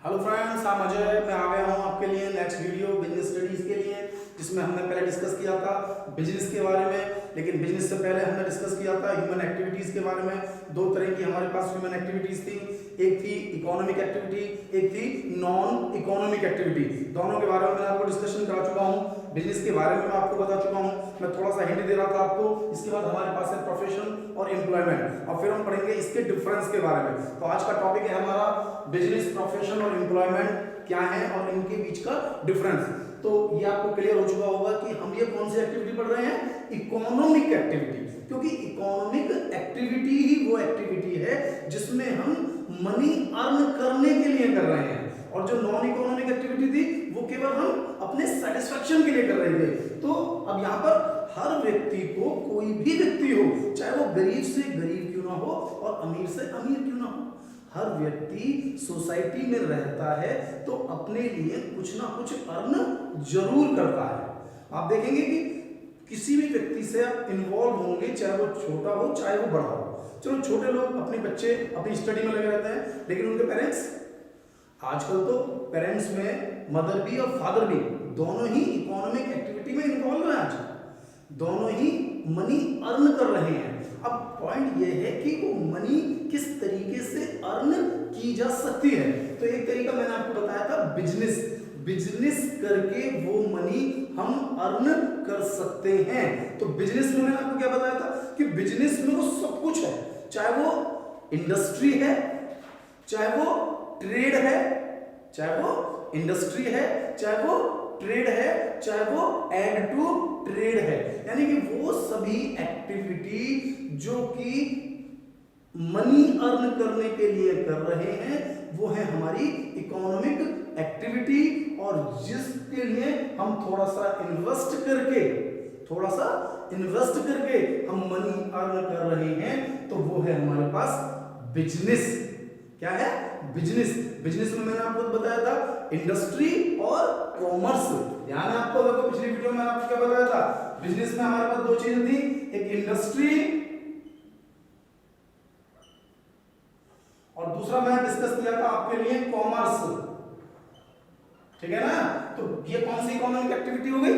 Hello friends, I'm Ajay. मैं आ गया हूँ आपके लिए नेक्स्ट वीडियो बिजनेस स्टडीज के लिए, जिसमें हमने पहले डिस्कस किया था बिजनेस के बारे में। लेकिन बिजनेस से पहले हमने डिस्कस किया था ह्यूमन एक्टिविटीज के बारे में। दो तरह की हमारे पास ह्यूमन एक्टिविटीज थी, एक थी इकोनॉमिक एक्टिविटी, एक थी नॉन इकोनॉमिक एक्टिविटी। दोनों के बारे में मैं आपको डिस्कशन करा चुका हूँ। बिजनेस के बारे में मैं आपको बता चुका हूँ, मैं थोड़ा सा हिंट दे रहा था आपको। इसके बाद हमारे पास है प्रोफेशन और एम्प्लॉयमेंट, और फिर हम पढ़ेंगे इसके डिफरेंस के बारे में। तो आज का टॉपिक है हमारा बिजनेस, प्रोफेशन और एम्प्लॉयमेंट क्या है और इनके बीच का डिफरेंस। तो ये आपको क्लियर हो चुका होगा कि हम ये कौन सी एक्टिविटी पढ़ रहे हैं, इकोनॉमिक एक्टिविटी। क्योंकि इकोनॉमिक एक्टिविटी ही वो एक्टिविटी है जिसमें हम मनी अर्न करने के लिए कर रहे हैं, और जो नॉन इकोनॉमिक एक्टिविटी थी वो केवल हम अपने सेटिस्फेक्शन के लिए कर रहे थे। तो अब यहाँ पर हर व्यक्ति को, कोई भी व्यक्ति हो, चाहे वो गरीब से गरीब क्यों ना हो और अमीर से अमीर क्यों ना हो, हर व्यक्ति सोसाइटी में रहता है तो अपने लिए कुछ ना कुछ अर्न जरूर करता है। आप देखेंगे कि किसी भी व्यक्ति से आप इन्वॉल्व होंगे, चाहे वो छोटा हो चाहे वो बड़ा हो। चलो, छोटे लोग अपने बच्चे अपनी स्टडी में लगे रहते हैं, लेकिन उनके पेरेंट्स, आजकल तो पेरेंट्स में मदर भी और फादर भी दोनों ही इकोनॉमिक एक्टिविटी में इन्वॉल्व हैं। आज दोनों ही मनी अर्न कर रहे हैं। अब पॉइंट ये है कि वो मनी किस तरीके से अर्न की जा सकती है। तो एक तरीका मैंने आपको बताया था, बिजनेस। बिजनेस करके वो मनी हम अर्न कर सकते हैं। तो बिजनेस में मैंने आपको क्या बताया था कि बिजनेस में वो सब कुछ है, चाहे वो इंडस्ट्री है, चाहे वो ट्रेड है, चाहे वो इंडस्ट्री है, चाहे वो ट्रेड है, चाहे वो एड टू ट्रेड है। यानी कि वो सभी एक्टिविटी जो कि मनी अर्न करने के लिए कर रहे हैं वो है हमारी इकोनॉमिक एक्टिविटी, और जिसके लिए हम थोड़ा सा इन्वेस्ट करके हम मनी अर्न कर रहे हैं, तो वो है हमारे पास बिजनेस। क्या है? बिजनेस। बिजनेस में मैंने आपको बताया था इंडस्ट्री और कॉमर्स। ध्यान है आपको, देखो पिछली वीडियो में आपको क्या बताया था, बिजनेस में हमारे पास दो चीजें थी, एक इंडस्ट्री और दूसरा मैंने डिस्कस किया था आपके लिए कॉमर्स। ठीक है ना? तो ये कौन सी इकोनॉमिक एक्टिविटी हो गई?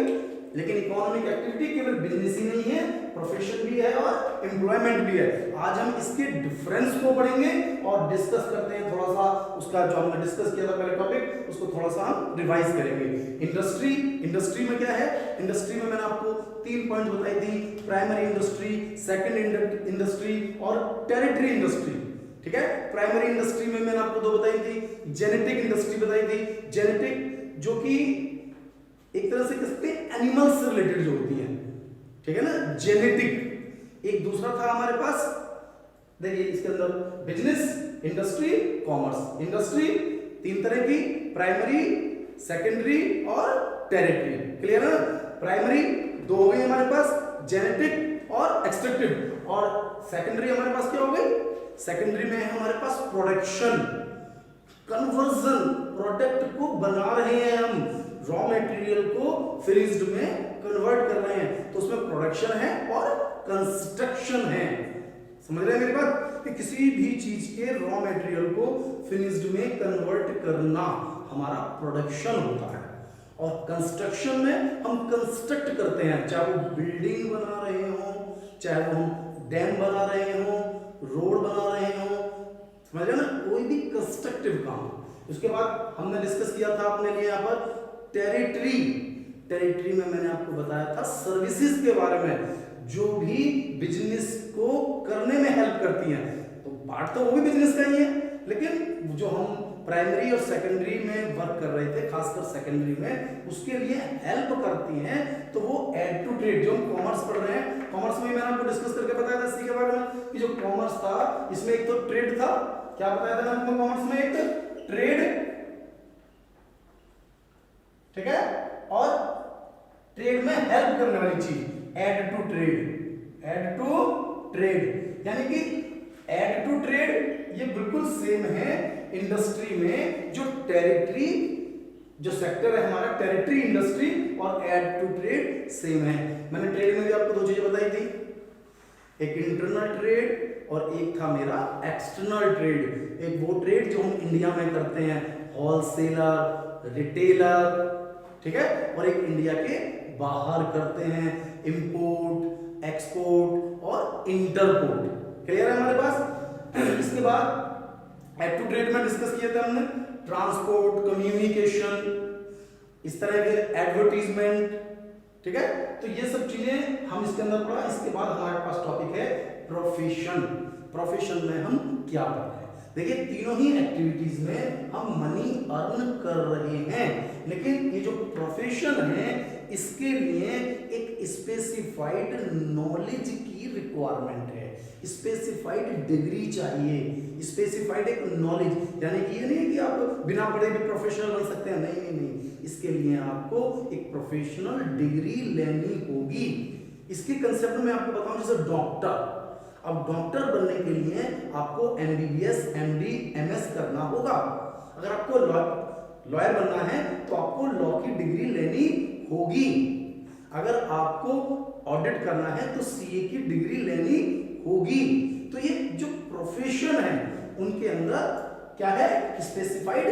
लेकिन इकोनॉमिक एक्टिविटी केवल बिजनेस ही नहीं है, प्रोफेशन भी है और एम्प्लॉयमेंट भी है। आज हम इसके डिफरेंस को पढ़ेंगे और डिस्कस करते हैं थोड़ा सा, उसका जो हमने डिस्कस किया था पहले टॉपिक, उसको थोड़ा सा हम रिवाइज करेंगे। इंडस्ट्री में क्या है? इंडस्ट्री में मैंने आपको 3 पॉइंट बताई थी, प्राइमरी इंडस्ट्री, सेकेंड इंडस्ट्री और टेरिटरी इंडस्ट्री। ठीक है? प्राइमरी इंडस्ट्री में मैंने आपको 2 बताई थी, जेनेटिक इंडस्ट्री बताई थी। जेनेटिक जो कि एक तरह से किसके, एनिमल्स से रिलेटेड जो होती है, ठीक है ना, जेनेटिक। एक दूसरा था हमारे पास, देखिए इसके अंदर बिजनेस, इंडस्ट्री, कॉमर्स। इंडस्ट्री 3 तरह की, प्राइमरी, सेकेंडरी और टेरिटरी। क्लियर है? प्राइमरी 2 हो गई हमारे पास, जेनेटिक और एक्सट्रैक्टिव, और सेकेंडरी हमारे पास क्या हो गई? सेकेंडरी में है हमारे पास प्रोडक्शन, कन्वर्जन। प्रोडक्ट को बना रहे हैं हम, रॉ मटेरियल को फिनिश्ड में कन्वर्ट कर रहे हैं, तो उसमें प्रोडक्शन है और कंस्ट्रक्शन है। समझ रहे हैं मेरी बात? कि किसी भी चीज के रॉ मटेरियल को फिनिश्ड में कन्वर्ट करना हमारा प्रोडक्शन होता है, और कंस्ट्रक्शन में हम कंस्ट्रक्ट करते हैं, चाहे वो बिल्डिंग बना रहे हो, चाहे वो हम डैम बना रहे हो, रोड बना रहे हो, समझ रहे ना, कोई भी कंस्ट्रक्टिव काम। उसके बाद हमने डिस्कस किया था अपने लिए यहाँ पर टेरिटरी में मैंने आपको बताया था सर्विसेज के बारे में, जो भी बिजनेस को करने में हेल्प करती हैं। तो पार्ट तो वो भी बिजनेस का ही है, लेकिन जो हम प्राइमरी और सेकेंडरी में वर्क कर रहे थे, खासकर सेकेंडरी में, उसके लिए हेल्प करती हैं, तो वो एड टू ट्रेड। जो हम कॉमर्स पढ़ रहे हैं, कॉमर्स में मैंने आपको डिस्कस करके बताया था इसी के बारे में कि जो कॉमर्स था इसमें एक तो ट्रेड था, क्या बताया था मैंने कॉमर्स में, एक ट्रेड, ठीक है, और ट्रेड में हेल्प करने वाली चीज एड टू ट्रेड। यानी कि एड टू ट्रेड ये बिल्कुल सेम है इंडस्ट्री में, जो टेरिटरी, जो सेक्टर है हमारा टेरिटरी इंडस्ट्री, और एड टू ट्रेड सेम है। मैंने ट्रेड में भी आपको 2 चीजें बताई थी, एक इंटरनल ट्रेड और एक था मेरा एक्सटर्नल ट्रेड। एक वो ट्रेड जो हम इंडिया में करते हैं, होलसेलर, रिटेलर, ठीक है, और एक इंडिया के बाहर करते हैं, इंपोर्ट, एक्सपोर्ट और इंटरपोर्ट। क्लियर है हमारे पास। इसके बाद एक्ट टू ट्रेड में डिस्कस किया था हमने ट्रांसपोर्ट, कम्युनिकेशन, इस तरह के एडवर्टीजमेंट, ठीक है। तो ये सब चीजें हम इसके अंदर पढ़ा। इसके बाद हमारे पास टॉपिक है प्रोफेशन। प्रोफेशन में हम क्या कर रहे हैं? देखिए तीनों ही एक्टिविटीज में हम मनी अर्न कर रहे हैं, लेकिन ये जो प्रोफेशन है इसके लिए एक स्पेसिफाइड नॉलेज की रिक्वायरमेंट है, स्पेसिफाइड डिग्री चाहिए, स्पेसिफाइड एक नॉलेज। यानी कि ये नहीं है कि आप बिना पढ़े भी प्रोफेशनल बन सकते हैं, नहीं नहीं नहीं, इसके लिए आपको एक प्रोफेशनल डिग्री लेनी होगी। इसके कंसेप्ट में आपको बताऊं, जैसे डॉक्टर, अब डॉक्टर बनने के लिए आपको MBBS, MD, MS करना होगा। अगर आपको लॉयर बनना है तो आपको लॉ की डिग्री लेनी होगी। अगर आपको ऑडिट करना है तो CA की डिग्री लेनी होगी। तो ये जो प्रोफेशन है उनके अंदर क्या है, स्पेसिफाइड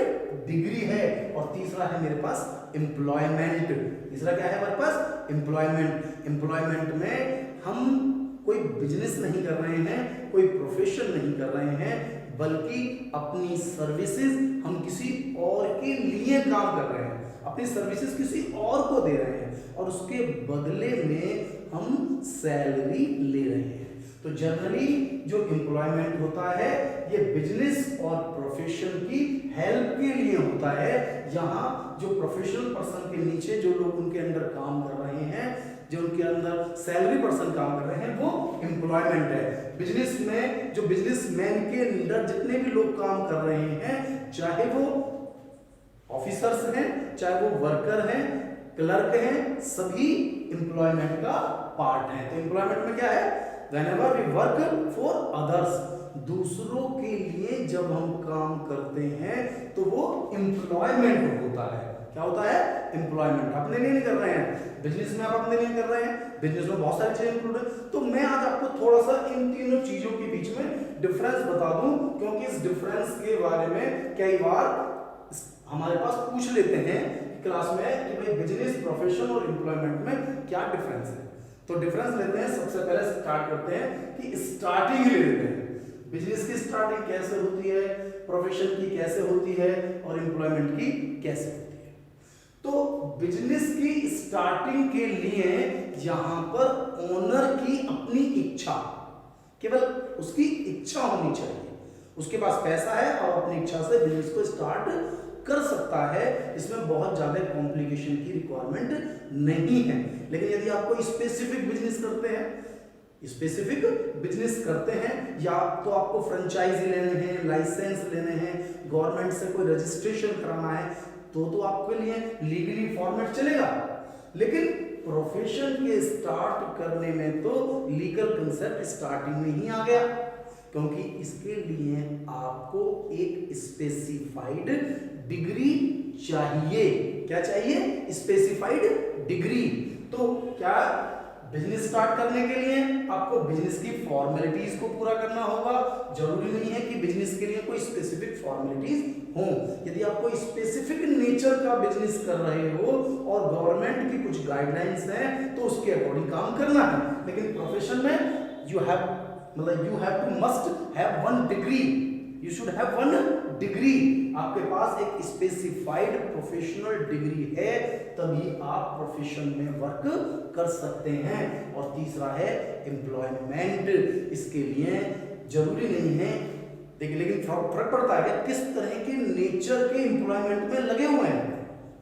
डिग्री है। और तीसरा है मेरे पास एम्प्लॉयमेंट। तीसरा क्या है हमारे पास? एम्प्लॉयमेंट। एम्प्लॉयमेंट में हम कोई बिजनेस नहीं कर रहे हैं, कोई प्रोफेशन नहीं कर रहे हैं, बल्कि अपनी सर्विसेज हम किसी और के लिए काम कर रहे हैं, अपनी सर्विसेज किसी और को दे रहे हैं और उसके बदले में हम सैलरी ले रहे हैं। तो जनरली जो एम्प्लॉयमेंट होता है ये बिजनेस और प्रोफेशन की हेल्प के लिए होता है। यहाँ जो प्रोफेशनल पर्सन के नीचे जो लोग उनके अंडर काम कर रहे हैं, जो उनके अंदर सैलरी पर्सन काम कर रहे हैं, वो एम्प्लॉयमेंट है। बिजनेस में जो बिजनेसमैन के अंडर जितने भी लोग काम कर रहे हैं, चाहे वो ऑफिसर्स हैं, चाहे वो वर्कर हैं, क्लर्क हैं, सभी एम्प्लॉयमेंट का पार्ट है। तो एम्प्लॉयमेंट में क्या है? Whenever we work for others, दूसरों के लिए जब हम काम करते हैं तो वो एम्प्लॉयमेंट होता है। क्या होता है? एम्प्लॉयमेंट। अपने लिए नहीं कर रहे हैं, बिजनेस में आप अपने लिए कर रहे हैं, बिजनेस में बहुत सारी चीजें इंक्लूड है। तो मैं आज आपको थोड़ा सा इन तीनों चीजों के बीच में डिफरेंस बता दूं, क्योंकि इस डिफरेंस के बारे में कई बार हमारे पास पूछ लेते हैं क्लास में कि भाई बिजनेस, प्रोफेशन और एम्प्लॉयमेंट में क्या डिफरेंस है। तो डिफरेंस लेते हैं। सबसे पहले स्टार्ट करते हैं कि स्टार्टिंग ले लेते हैं। बिजनेस की स्टार्टिंग कैसे होती है, प्रोफेशन की कैसे होती है और एम्प्लॉयमेंट की कैसे होती है। तो बिजनेस की स्टार्टिंग के लिए यहां पर ओनर की अपनी इच्छा, केवल उसकी इच्छा होनी चाहिए, उसके पास पैसा है और अपनी इच्छा से बिजनेस को स्टार्ट कर सकता है। इसमें बहुत ज्यादा कॉम्प्लिकेशन की रिक्वायरमेंट नहीं है। लेकिन यदि आप कोई स्पेसिफिक बिजनेस करते हैं, या तो आपको फ्रेंचाइजी लेने हैं, लाइसेंस लेने हैं, गवर्नमेंट से कोई रजिस्ट्रेशन कराना है, तो आपके लिए लीगली फॉर्मेट चलेगा। लेकिन प्रोफेशन के स्टार्ट करने में तो लीगल कंसेप्ट स्टार्टिंग में ही आ गया, क्योंकि इसके लिए आपको एक स्पेसिफाइड डिग्री चाहिए। क्या चाहिए? Specified degree. तो क्या बिजनेस स्टार्ट करने के लिए आपको बिजनेस की फॉर्मेलिटीज को पूरा करना होगा। जरूरी नहीं है कि बिजनेस के लिए कोई स्पेसिफिक फॉर्मेलिटीज हो। यदि आप कोई स्पेसिफिक नेचर का बिजनेस कर रहे हो और गवर्नमेंट की कुछ गाइडलाइंस हैं, तो उसके अकॉर्डिंग काम करना है। लेकिन प्रोफेशन में you have to must have one degree, you should have one degree. आपके पास एक स्पेसिफाइड प्रोफेशनल डिग्री है, तभी आप प्रोफेशन में वर्क कर सकते हैं। और तीसरा है एम्प्लॉयमेंट। इसके लिए जरूरी नहीं है, देखिए, लेकिन फर्क पड़ता है कि किस तरह के नेचर के एम्प्लॉयमेंट में लगे हुए हैं।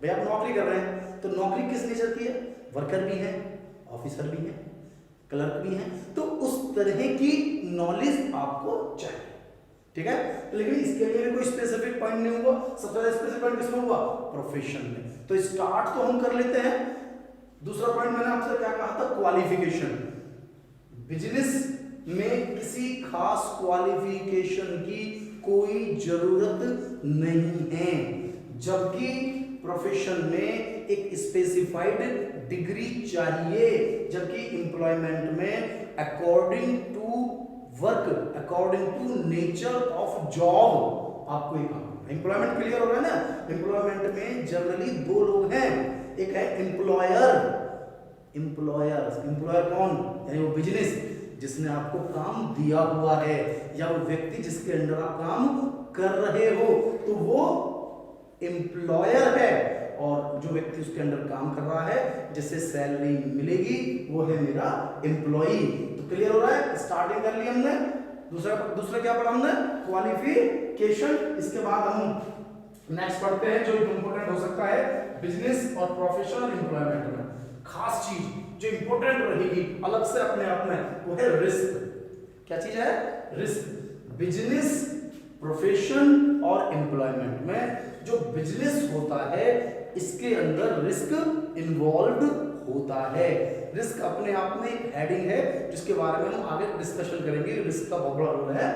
भाई आप नौकरी कर रहे हैं, तो नौकरी किस नेचर की है? वर्कर भी है, ऑफिसर भी है, क्लर्क भी है। तो उस तरह की नॉलेज आपको चाहिए, ठीक है। लेकिन इसके लिए भी कोई स्पेसिफिक पॉइंट नहीं हुआ। सबसे पहले स्पेसिफिक पॉइंट किसमें हुआ? प्रोफेशन में। तो स्टार्ट तो हम कर लेते हैं। दूसरा पॉइंट मैंने आपसे क्या कहा था? क्वालिफिकेशन। बिजनेस में किसी खास क्वालिफिकेशन की कोई जरूरत नहीं है, जबकि प्रोफेशन में एक स्पेसिफाइड डिग्री चाहिए, जबकि एम्प्लॉयमेंट में according to work, according to nature of job आपको ये काम। एम्प्लॉयमेंट क्लियर हो रहा है ना? एम्प्लॉयमेंट में जनरली दो लोग हैं, एक है एम्प्लॉयर कौन, यानी वो बिजनेस जिसने आपको काम दिया हुआ है, या वो व्यक्ति जिसके अंडर आप काम कर रहे हो, तो वो एम्प्लॉयर है। और जो व्यक्ति उसके अंडर काम कर रहा है, जिससे सैलरी मिलेगी, वो है मेरा एम्प्लॉई। तो क्लियर हो रहा है? स्टार्टिंग कर ली हमने। दूसरा क्या पढ़ा हमने? क्वालिफिकेशन। इसके बाद हम नेक्स्ट पढ़ते हैं जो इंपॉर्टेंट हो सकता है बिजनेस और प्रोफेशनल एम्प्लॉयमेंट में। खास चीज जो इंपॉर्टेंट रहेगी अलग से अपने आप में, वो है रिस्क। क्या चीज है? रिस्क। बिजनेस, प्रोफेशन और एम्प्लॉयमेंट में जो बिजनेस होता है, इसके अंदर रिस्क इन्वॉल्व होता है। रिस्क अपने आप में एक हेडिंग है जिसके बारे में हम आगे डिस्कशन करेंगे, रिस्क का बहुत बड़ा रोल है।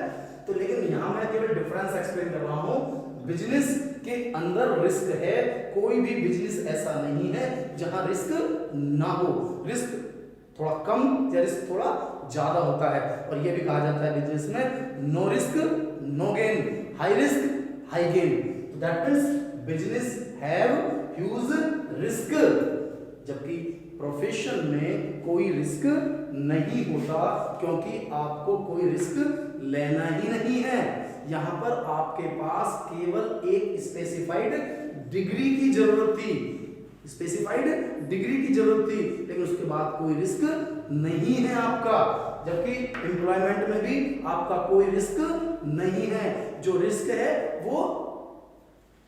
तो लेकिन यहां मैं केवल डिफरेंस एक्सप्लेन कर रहा हूं। बिजनेस के अंदर रिस्क है, कोई भी बिजनेस ऐसा नहीं है जहां रिस्क ना हो। रिस्क थोड़ा कम या रिस्क थोड़ा ज्यादा होता है, और यह भी कहा जाता है बिजनेस में no risk no gain, high risk high gain. That means business have huge risk, जबकि प्रोफेशन में कोई रिस्क नहीं होता, क्योंकि आपको कोई रिस्क लेना ही नहीं है। यहां पर आपके पास केवल एक स्पेसिफाइड डिग्री की जरूरत थी, लेकिन उसके बाद कोई रिस्क नहीं है आपका। जबकि एम्प्लॉयमेंट में भी आपका कोई रिस्क नहीं है। जो रिस्क है वो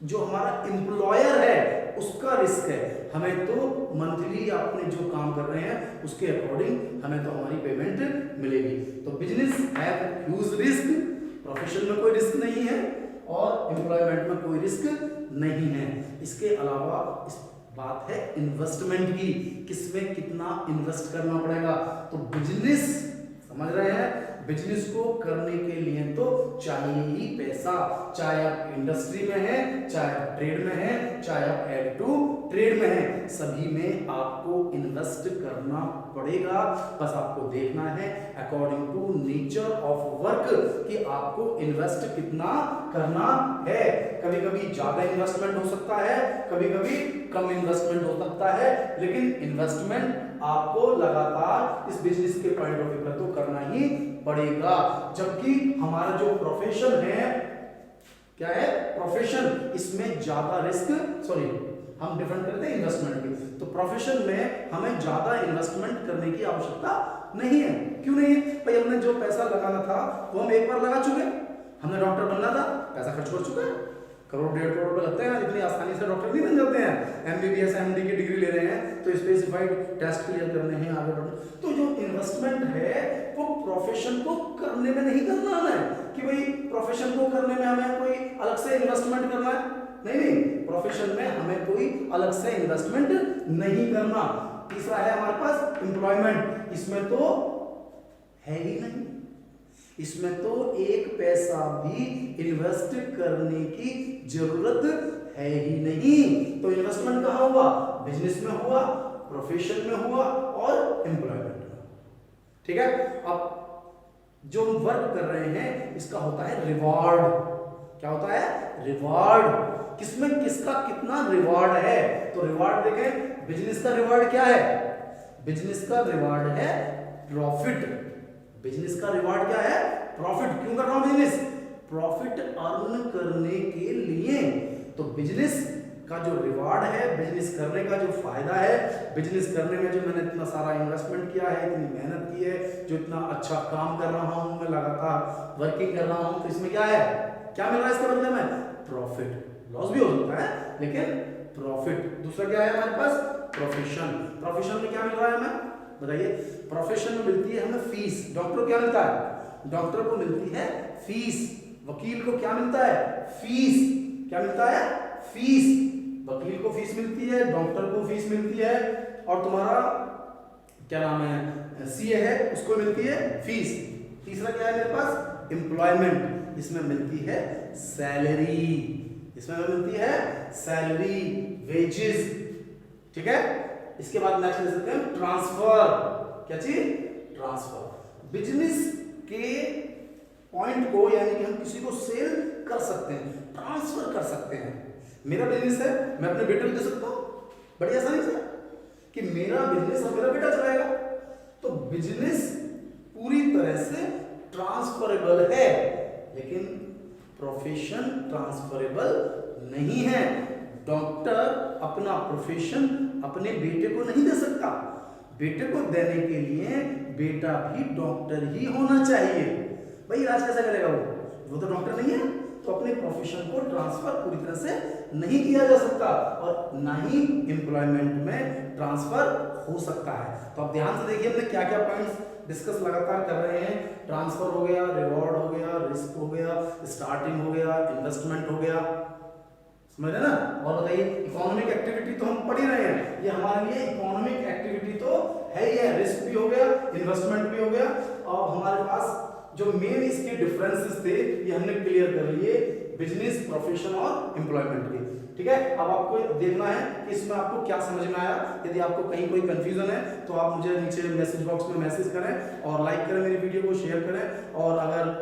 जो हमारा एम्प्लॉयर है उसका रिस्क है। हमें तो मंथली अपने जो काम कर रहे हैं उसके अकॉर्डिंग हमें तो हमारी पेमेंट मिलेगी। तो business have huge risk, profession में कोई रिस्क नहीं है और एम्प्लॉयमेंट में कोई रिस्क नहीं है। इसके अलावा इस बात है इन्वेस्टमेंट की, किसमें कितना इन्वेस्ट करना पड़ेगा। तो बिजनेस समझ रहे हैं, बिजनेस को करने के लिए तो चाहिए ही पैसा, चाहे आप इंडस्ट्री में हैं, चाहे आप ट्रेड में हैं, चाहे आप एड टू ट्रेड में हैं, सभी में आपको इन्वेस्ट करना पड़ेगा। बस आपको देखना है according to nature of work कि आपको इन्वेस्ट कितना करना है। कभी कभी ज्यादा इन्वेस्टमेंट हो सकता है, कभी कभी कम इन्वेस्टमेंट हो सकता है, लेकिन इन्वेस्टमेंट आपको लगातार इस बिजनेस के पॉइंट ऑफ व्यू पर तो करना ही पड़ेगा। जबकि हमारा जो प्रोफेशन है, क्या है प्रोफेशन, इसमें ज्यादा रिस्क, हम डिफरेंट करते हैं इन्वेस्टमेंट की। तो प्रोफेशन में हमें ज्यादा इन्वेस्टमेंट करने की आवश्यकता नहीं है। क्यों नहीं है भाई? हमने जो पैसा लगाना था वो हम एक बार लगा चुके। हमने डॉक्टर बनना था, पैसा खर्च कर चुके हैं, करोड़ 1.5 करोड़ रुपए लगते हैं। इतनी आसानी से डॉक्टर नहीं बन जाते हैं। एमबीबीएस एमडी की डिग्री ले रहे हैं तो स्पेसिफाइड टेस्ट क्लियर करने हैं, आगे बढ़ना। तो जो इन्वेस्टमेंट है वो प्रोफेशन को करने में नहीं करना है कि भाई प्रोफेशन को करने में हमें कोई अलग से इन्वेस्टमेंट करना है। नहीं, प्रोफेशन में हमें कोई अलग से इन्वेस्टमेंट नहीं करना। तीसरा है हमारे पास एम्प्लॉयमेंट, इसमें तो है ही नहीं, इसमें तो एक पैसा भी इन्वेस्ट करने की जरूरत है ही नहीं। तो इन्वेस्टमेंट कहां हुआ? बिजनेस में हुआ, प्रोफेशन में हुआ और एम्प्लॉयमेंट में। ठीक है, अब जो हम वर्क कर रहे हैं इसका होता है रिवॉर्ड। क्या होता है? रिवॉर्ड। किसमें किसका कितना रिवॉर्ड है? तो रिवॉर्ड देखें, बिजनेस का रिवॉर्ड क्या है? बिजनेस का रिवॉर्ड है प्रॉफिट। बिजनेस का रिवॉर्ड क्या है? प्रॉफिट। क्यों कर रहा हूं बिजनेस? प्रॉफिट अर्न करने के लिए। तो बिजनेस का जो रिवॉर्ड है, बिजनेस करने का जो फायदा है, बिजनेस करने में जो मैंने इतना सारा इन्वेस्टमेंट किया है, इतनी मेहनत की है, जो इतना अच्छा काम कर रहा हूं, मैं लगातार वर्किंग कर रहा हूं, तो इसमें क्या है? क्या मिल रहा है इसके बदले में? प्रॉफिट। लॉस भी हो सकता है लेकिन प्रॉफिट। दूसरा क्या है हमारे पास? प्रोफेशन। प्रोफेशन में क्या मिल रहा है हमें? बताइए। प्रोफेशन में मिलती है हमें फीस। डॉक्टर को क्या मिलता है? डॉक्टर को मिलती है फीस। वकील को क्या मिलता है? फीस। क्या मिलता है? फीस। वकील को फीस मिलती है, डॉक्टर को फीस मिलती है, और तुम्हारा क्या नाम है सीए है, उसको मिलती है फीस। तीसरा क्या है मेरे पास? एम्प्लॉयमेंट। इसमें मिलती है सैलरी। इसमें मिलती है सैलरी, वेजेस। ठीक है, इसके बाद नेक्स्ट ले सकते हैं ट्रांसफर। क्या चीज? ट्रांसफर। बिजनेस के पॉइंट को, यानी कि हम किसी को सेल कर सकते हैं, ट्रांसफर कर सकते हैं। मेरा बिजनेस है, मैं अपने बेटे को दे सकता हूँ बड़ी आसानी से कि मेरा बिजनेस और मेरा बेटा चलाएगा। तो बिजनेस पूरी तरह से ट्रांसफरेबल है, लेकिन प्रोफेशन ट्रांसफरेबल नहीं है। डॉक्टर अपना प्रोफेशन अपने बेटे को नहीं दे सकता। बेटे को देने के लिए बेटा भी डॉक्टर ही होना चाहिए। भाई इलाज कैसे करेगा वो तो डॉक्टर नहीं है। तो अपने प्रोफेशन को ट्रांसफर पूरी तरह से नहीं किया जा सकता और ना ही एम्प्लॉयमेंट में ट्रांसफर हो सकता है। तो आप ध्यान से देखिए हमने क्या क्या पॉइंट्स डिस्कस लगातार कर रहे हैं। ट्रांसफर हो गया, रिवॉर्ड हो गया, रिस्क हो गया, स्टार्टिंग हो गया, इन्वेस्टमेंट हो गया, समझ रहे ना। और बताइए इकोनॉमिक एक्टिविटी तो हम पढ़ ही रहे हैं, ये हमारे लिए इकोनॉमिक एक्टिविटी तो है ही है। रिस्क भी हो गया, इन्वेस्टमेंट भी हो गया और हमारे पास जो मेन इसके डिफरेंसेस थे ये हमने क्लियर कर लिए, बिजनेस, प्रोफेशन और एम्प्लॉयमेंट के। ठीक है, अब आपको देखना है कि इसमें आपको क्या समझ में आया। यदि आपको कहीं कोई कंफ्यूजन है तो आप मुझे नीचे मैसेज बॉक्स में मैसेज करें और लाइक करें मेरी वीडियो को, शेयर करें और अगर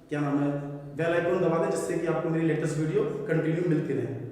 क्या नाम है बेल आइकन दबा दें जिससे कि आपको मेरी लेटेस्ट वीडियो कंटिन्यू मिलती रहे।